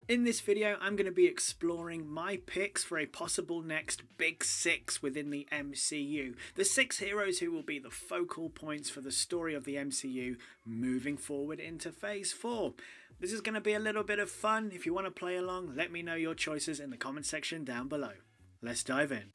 In this video, I'm going to be exploring my picks for a possible next Big Six within the MCU. The 6 heroes who will be the focal points for the story of the MCU moving forward into Phase 4. This is going to be a little bit of fun. If you want to play along, let me know your choices in the comment section down below. Let's dive in.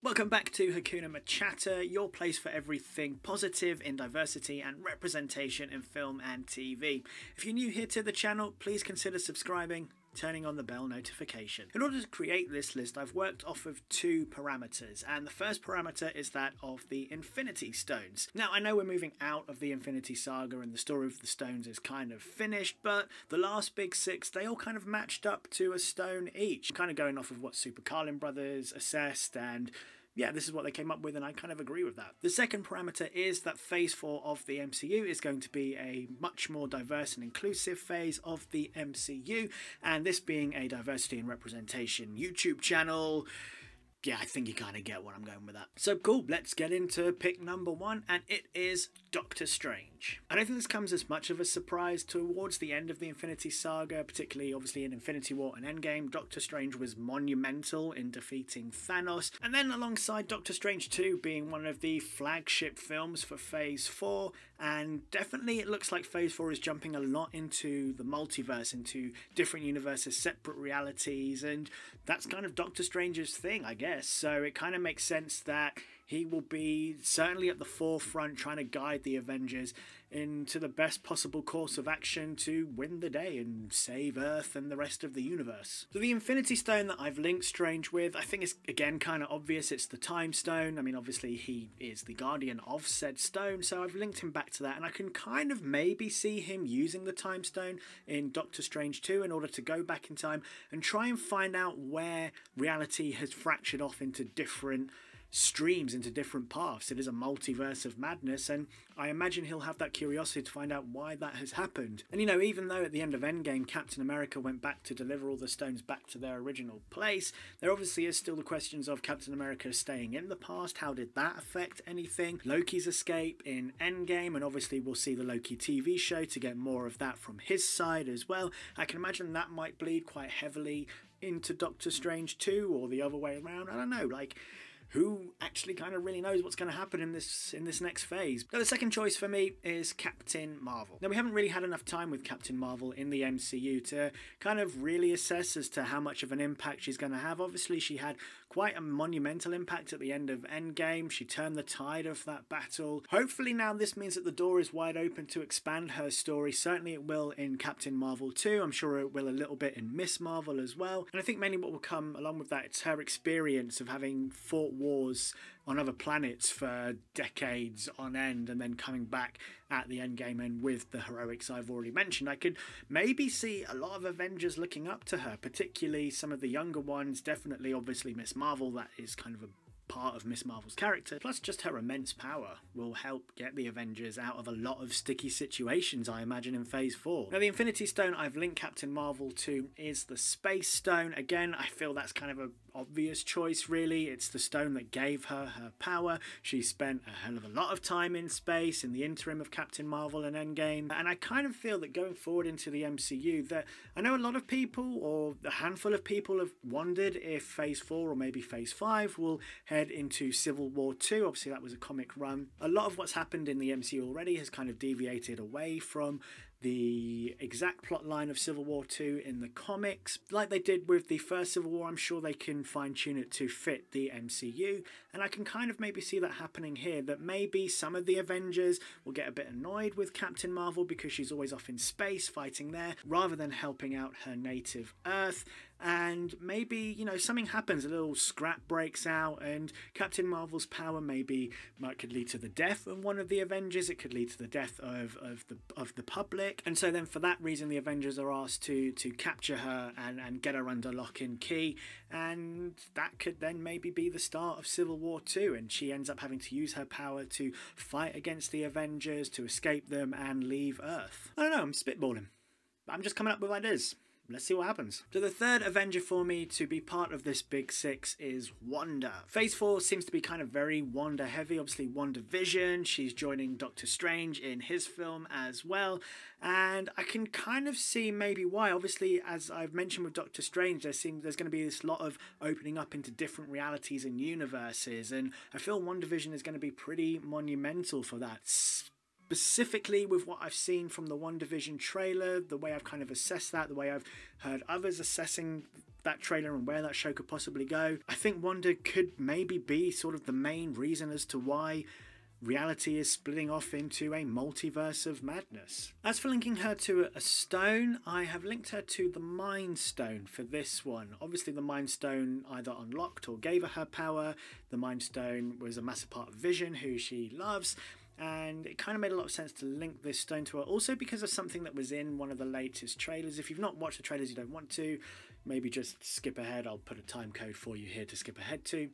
Welcome back to Hakuna MaChatter, your place for everything positive in diversity and representation in film and TV. If you're new here to the channel, please consider subscribing, turning on the bell notification. In order to create this list, I've worked off of 2 parameters, and the first parameter is that of the Infinity Stones. Now, I know we're moving out of the Infinity Saga and the story of the stones is kind of finished, but the last Big 6, they all kind of matched up to a stone each. Kind of going off of what Super Carlin Brothers assessed, and yeah, this is what they came up with, and I kind of agree with that. The second parameter is that Phase 4 of the MCU is going to be a much more diverse and inclusive phase of the MCU, and this being a diversity and representation YouTube channel, yeah, I think you kind of get what I'm going with that. So cool, let's get into pick number 1, and it is Doctor Strange. I don't think this comes as much of a surprise. Towards the end of the Infinity Saga, particularly obviously in Infinity War and Endgame, Doctor Strange was monumental in defeating Thanos, and then alongside Doctor Strange 2 being one of the flagship films for Phase 4, and definitely it looks like Phase 4 is jumping a lot into the multiverse, into different universes, separate realities, and that's kind of Doctor Strange's thing, I guess. So it kind of makes sense that he will be certainly at the forefront trying to guide the Avengers into the best possible course of action to win the day and save Earth and the rest of the universe. So the Infinity Stone that I've linked Strange with, I think is again kind of obvious. It's the Time Stone. I mean, obviously he is the guardian of said stone, so I've linked him back to that, and I can kind of maybe see him using the Time Stone in Doctor Strange 2 in order to go back in time and try and find out where reality has fractured off into different streams, into different paths. It is a multiverse of madness, and I imagine he'll have that curiosity to find out why that has happened. And you know, even though at the end of Endgame Captain America went back to deliver all the stones back to their original place, there obviously is still the questions of Captain America staying in the past. How did that affect anything? Loki's escape in Endgame, and obviously we'll see the Loki TV show to get more of that from his side as well. I can imagine that might bleed quite heavily into Doctor Strange 2 or the other way around. I don't know, like, who actually kind of really knows what's going to happen in this next phase. Now, the second choice for me is Captain Marvel. Now, we haven't really had enough time with Captain Marvel in the MCU to kind of really assess as to how much of an impact she's going to have. Obviously, she had quite a monumental impact at the end of Endgame. She turned the tide of that battle. Hopefully now this means that the door is wide open to expand her story. Certainly it will in Captain Marvel 2. I'm sure it will a little bit in Miss Marvel as well. And I think mainly what will come along with that, it's her experience of having fought wars on other planets for decades on end and then coming back at the Endgame and with the heroics I've already mentioned. I could maybe see a lot of Avengers looking up to her, particularly some of the younger ones. Definitely obviously Miss Marvel, that is kind of a part of Miss Marvel's character, plus just her immense power will help get the Avengers out of a lot of sticky situations, I imagine, in Phase 4. Now, the Infinity Stone I've linked Captain Marvel to is the Space Stone. Again, I feel that's kind of an obvious choice, really. It's the stone that gave her her power. She spent a hell of a lot of time in space in the interim of Captain Marvel and Endgame, and I kind of feel that going forward into the MCU, that I know a lot of people, or a handful of people, have wondered if Phase 4 or maybe Phase 5 will head into Civil War 2. Obviously that was a comic run. A lot of what's happened in the MCU already has kind of deviated away from the exact plot line of Civil War 2 in the comics. Like they did with the first Civil War, I'm sure they can fine-tune it to fit the MCU, and I can kind of maybe see that happening here, that maybe some of the Avengers will get a bit annoyed with Captain Marvel because she's always off in space fighting there rather than helping out her native Earth, and maybe, you know, something happens, a little scrap breaks out, and Captain Marvel's power maybe could lead to the death of one of the Avengers. It could lead to the death of the public, and so then for that reason the Avengers are asked to capture her and get her under lock and key, and that could then maybe be the start of Civil War 2, and she ends up having to use her power to fight against the Avengers, to escape them and leave Earth. I don't know, I'm spitballing. I'm just coming up with ideas. let's see what happens. So the third Avenger for me to be part of this big six is Wanda. Phase 4 seems to be kind of very Wanda heavy. Obviously Wandavision, she's joining Doctor Strange in his film as well. And I can kind of see maybe why. Obviously, as I've mentioned with Doctor Strange, there's going to be this lot of opening up into different realities and universes. And I feel WandaVision is going to be pretty monumental for that. Specifically with what I've seen from the WandaVision trailer, the way I've kind of assessed that, the way I've heard others assessing that trailer and where that show could possibly go, I think Wanda could maybe be sort of the main reason as to why reality is splitting off into a multiverse of madness. As for linking her to a stone, I have linked her to the Mind Stone for this one. Obviously the Mind Stone either unlocked or gave her power. The Mind Stone was a massive part of Vision, who she loves. And it kind of made a lot of sense to link this stone to her, also because of something that was in one of the latest trailers. If you've not watched the trailers, you don't want to, maybe just skip ahead. I'll put a time code for you here to skip ahead to.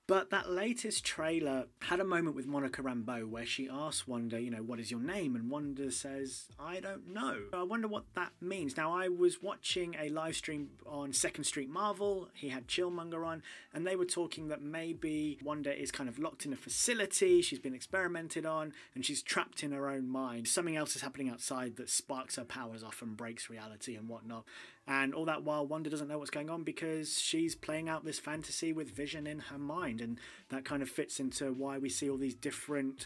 But that latest trailer had a moment with Monica Rambeau where she asks Wanda, you know, what is your name? And Wanda says, I don't know. I wonder what that means. Now, I was watching a live stream on 2nd Street Marvel. He had Chillmonger on, and they were talking that maybe Wanda is kind of locked in a facility. She's been experimented on, and she's trapped in her own mind. Something else is happening outside that sparks her powers off and breaks reality and whatnot. And all that while Wanda doesn't know what's going on because she's playing out this fantasy with Vision in her mind. And that kind of fits into why we see all these different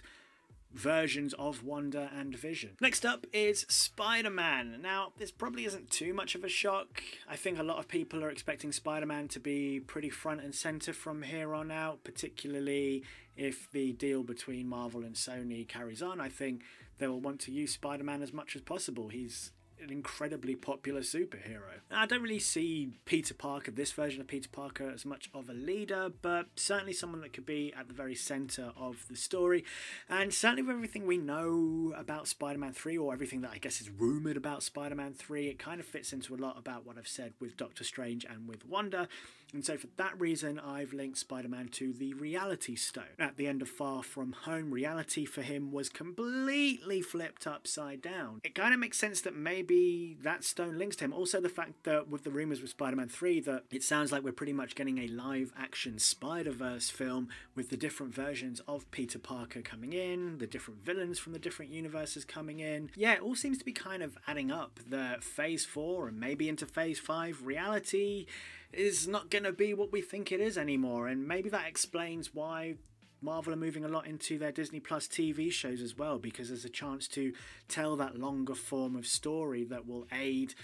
versions of Wanda and Vision. Next up is Spider-Man. Now, this probably isn't too much of a shock. I think a lot of people are expecting Spider-Man to be pretty front and center from here on out, particularly if the deal between Marvel and Sony carries on. I think they will want to use Spider-Man as much as possible. He's an incredibly popular superhero. I don't really see Peter Parker, this version of Peter Parker, as much of a leader, but certainly someone that could be at the very center of the story. And certainly with everything we know about Spider-Man 3, or everything that I guess is rumored about Spider-Man 3, it kind of fits into a lot about what I've said with Doctor Strange and with Wanda. And so for that reason, I've linked Spider-Man to the Reality Stone. At the end of Far From Home, reality for him was completely flipped upside down. It kind of makes sense that maybe that stone links to him. Also the fact that with the rumours with Spider-Man 3 that it sounds like we're pretty much getting a live action Spider-Verse film with the different versions of Peter Parker coming in, the different villains from the different universes coming in. Yeah, it all seems to be kind of adding up. The Phase 4 and maybe into Phase 5 reality is not going to be what we think it is anymore, and maybe that explains why Marvel are moving a lot into their Disney Plus TV shows as well, because there's a chance to tell that longer form of story that will aid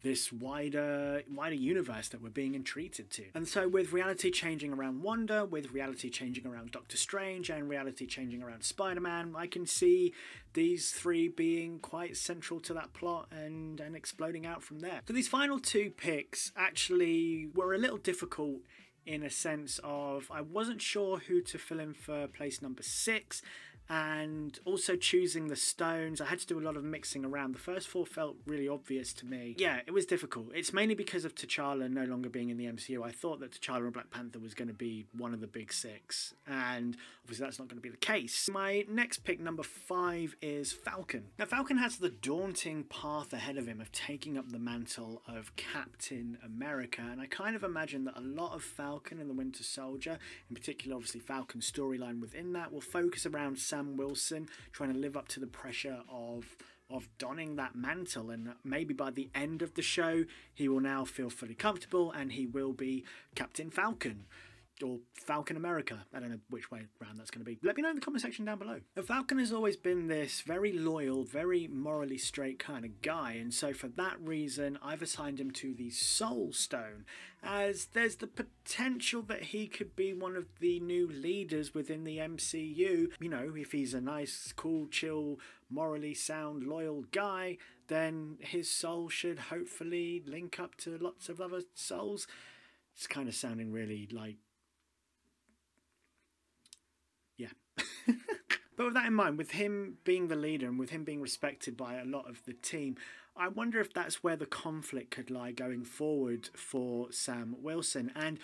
this wider universe that we're being entreated to. And so with reality changing around Wanda, with reality changing around Doctor Strange, and reality changing around Spider-Man, I can see these three being quite central to that plot and exploding out from there. So these final two picks actually were a little difficult in a sense of I wasn't sure who to fill in for place number 6, and also choosing the stones. I had to do a lot of mixing around. The first 4 felt really obvious to me. Yeah, it was difficult. It's mainly because of T'Challa no longer being in the MCU. I thought that T'Challa and Black Panther was going to be one of the big 6, and obviously that's not going to be the case. My next pick, number 5, is Falcon. Now, Falcon has the daunting path ahead of him of taking up the mantle of Captain America, and I kind of imagine that a lot of Falcon and the Winter Soldier, in particular obviously Falcon's storyline within that, will focus around Sam Wilson trying to live up to the pressure of donning that mantle, and maybe by the end of the show he will now feel fully comfortable and he will be Captain Falcon. Or Falcon America. I don't know which way around that's going to be. Let me know in the comment section down below. Now, Falcon has always been this very loyal, very morally straight kind of guy, and so for that reason I've assigned him to the Soul Stone, as there's the potential that he could be one of the new leaders within the MCU. You know, if he's a nice, cool, chill, morally sound, loyal guy, then his soul should hopefully link up to lots of other souls. It's kind of sounding really like... yeah. But with that in mind, with him being the leader and with him being respected by a lot of the team, I wonder if that's where the conflict could lie going forward for Sam Wilson. And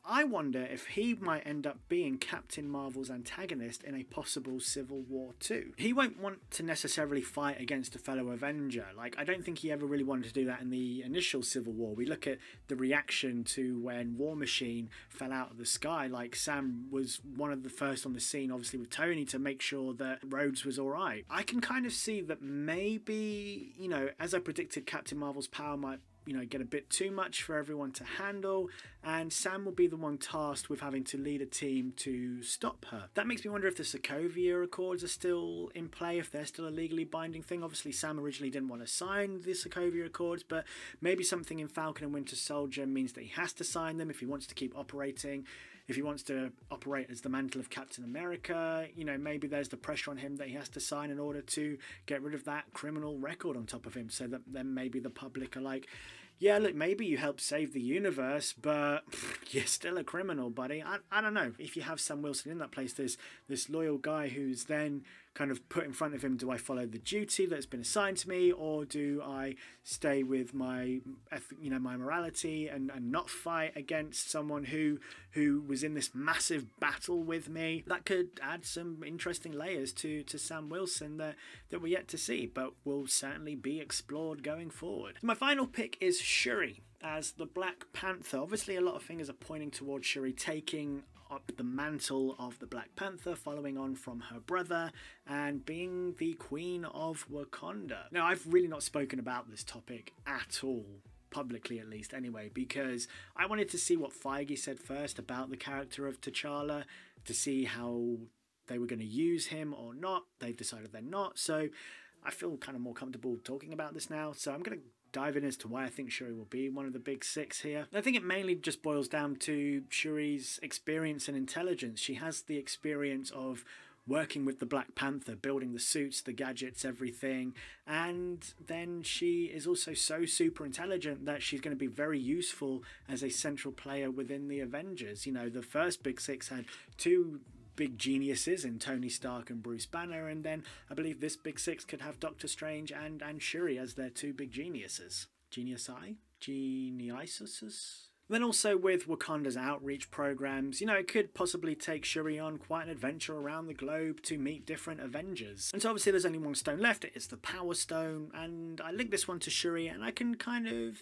I wonder if he might end up being Captain Marvel's antagonist in a possible Civil War 2. He won't want to necessarily fight against a fellow Avenger. Like, I don't think he ever really wanted to do that in the initial Civil War. We look at the reaction to when War Machine fell out of the sky. Like, Sam was one of the first on the scene, obviously with Tony, to make sure that Rhodes was alright. I can kind of see that maybe, you know, as I predicted, Captain Marvel's power might, you know, get a bit too much for everyone to handle, and Sam will be the one tasked with having to lead a team to stop her. That makes me wonder if the Sokovia Accords are still in play, if they're still a legally binding thing. Obviously Sam originally didn't want to sign the Sokovia Accords, but maybe something in Falcon and Winter Soldier means that he has to sign them if he wants to keep operating. If he wants to operate as the mantle of Captain America, you know, maybe there's the pressure on him that he has to sign in order to get rid of that criminal record on top of him, so that then maybe the public are like, yeah, look, maybe you helped save the universe, but you're still a criminal, buddy. I don't know. If you have Sam Wilson in that place, there's this loyal guy who's then kind of put in front of him, do I follow the duty that's been assigned to me, or do I stay with my, you know, my morality and not fight against someone who was in this massive battle with me? That could add some interesting layers to Sam Wilson that we're yet to see, but will certainly be explored going forward. My final pick is Shuri as the Black Panther. Obviously, a lot of fingers are pointing towards Shuri taking up the mantle of the Black Panther, following on from her brother and being the Queen of Wakanda. Now, I've really not spoken about this topic at all, publicly at least anyway, because I wanted to see what Feige said first about the character of T'Challa, to see how they were going to use him or not. They've decided they're not, so I feel kind of more comfortable talking about this now. So I'm going to dive in as to why I think Shuri will be one of the big six here. I think it mainly just boils down to Shuri's experience and intelligence. She has the experience of working with the Black Panther, building the suits, the gadgets, everything, and then she is also so super intelligent that she's going to be very useful as a central player within the Avengers. You know, the first big six had two big geniuses in Tony Stark and Bruce Banner, and then I believe this big six could have Doctor Strange and Shuri as their two big geniuses. Geniuses? Then also with Wakanda's outreach programs, you know, it could possibly take Shuri on quite an adventure around the globe to meet different Avengers. And so obviously there's only one stone left, it's the Power Stone, and I linked this one to Shuri, and I can kind of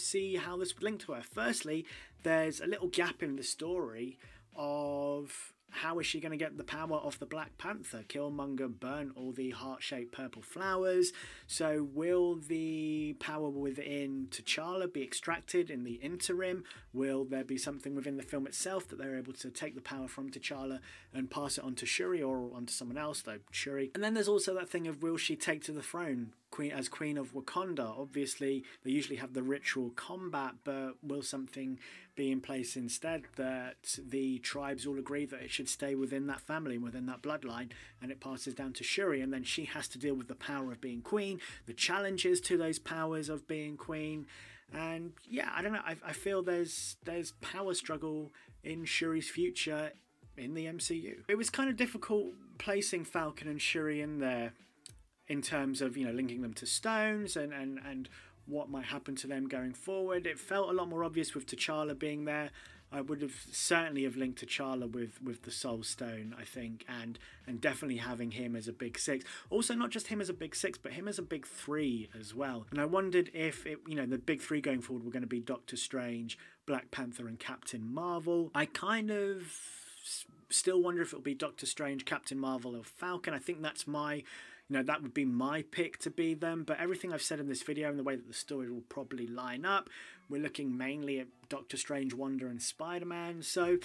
see how this would link to her. Firstly, there's a little gap in the story of how is she going to get the power of the Black Panther? Killmonger burnt all the heart-shaped purple flowers. So will the power within T'Challa be extracted in the interim? Will there be something within the film itself that they're able to take the power from T'Challa and pass it on to Shuri or onto someone else, though Shuri? And then there's also that thing of, will she take to the throne as Queen of Wakanda? Obviously, they usually have the ritual combat, but will something be in place instead that the tribes all agree that it should stay within that family, within that bloodline, and it passes down to Shuri, and then she has to deal with the power of being queen, the challenges to those powers of being queen. And yeah, I don't know, I feel there's power struggle in Shuri's future in the MCU. It was kind of difficult placing Falcon and Shuri in there in terms of, you know, linking them to stones and what might happen to them going forward. It felt a lot more obvious with T'Challa being there. I would have certainly have linked T'Challa with the Soul Stone, I think, and definitely having him as a big six. Also, not just him as a big six, but him as a big three as well. And I wondered if it, you know, the big three going forward were going to be Doctor Strange, Black Panther, and Captain Marvel. I kind of still wonder if it'll be Doctor Strange, Captain Marvel, or Falcon. I think that's my, you know, that would be my pick to be them, but everything I've said in this video and the way that the story will probably line up, we're looking mainly at Doctor Strange, Wanda, and Spider-Man, so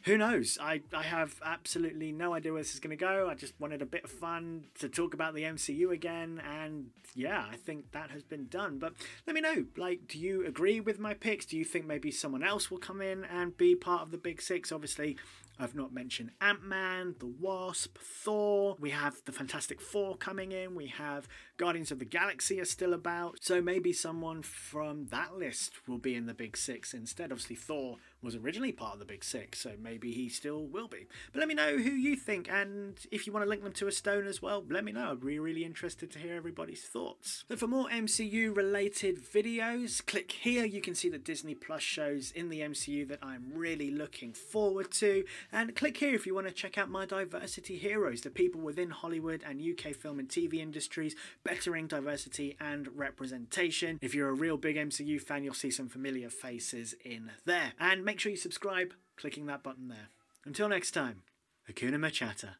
who knows? I have absolutely no idea where this is going to go. I just wanted a bit of fun to talk about the MCU again, and yeah, I think that has been done. But let me know, like, do you agree with my picks? Do you think maybe someone else will come in and be part of the Big Six? Obviously, I've not mentioned Ant-Man, the Wasp, Thor. We have the Fantastic Four coming in. We have Guardians of the Galaxy are still about. So maybe someone from that list will be in the Big Six instead. Obviously, Thor was originally part of the Big Six, so maybe he still will be. But let me know who you think, and if you want to link them to a stone as well, let me know. I'd be really interested to hear everybody's thoughts. So for more MCU related videos, click here. You can see the Disney Plus shows in the MCU that I'm really looking forward to, and click here if you want to check out my diversity heroes, the people within Hollywood and UK film and TV industries bettering diversity and representation. If you're a real big MCU fan, you'll see some familiar faces in there. And make sure you subscribe, clicking that button there. Until next time, Hakuna MaChatter.